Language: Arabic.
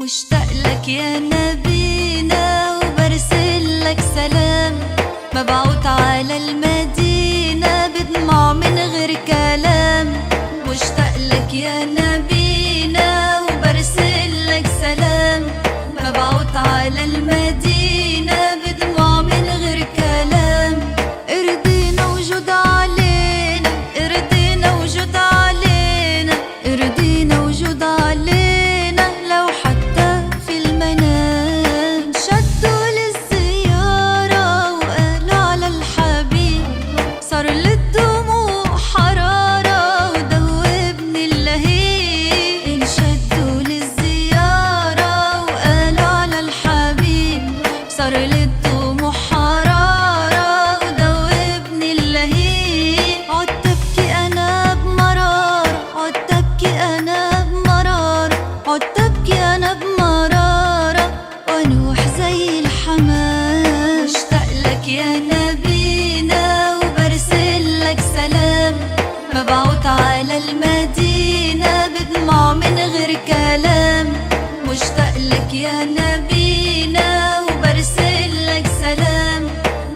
مشتاق لك يا نبينا وبرسل لك سلام، مبعوت على المدينة بدموع من غير كلام. مشتاق لك يا نبينا وبرسل لك سلام، مبعوت على المدينة بدموع من غير كلام. ارضينا وجود علينا، ارضينا وجود علينا، ارضينا وجود علينا. صار للدموع حرارة ودوبني اللهيب. عدت ابكي انا بمرارة، عدت ابكي انا بمرارة، عدت ابكي انا بمرارة وانوح زي الحمام. مشتاق لك يا نبينا وبرسل لك سلام، مبعوت على المدينة بدموع من غير كلام. مشتاق لك يا نبينا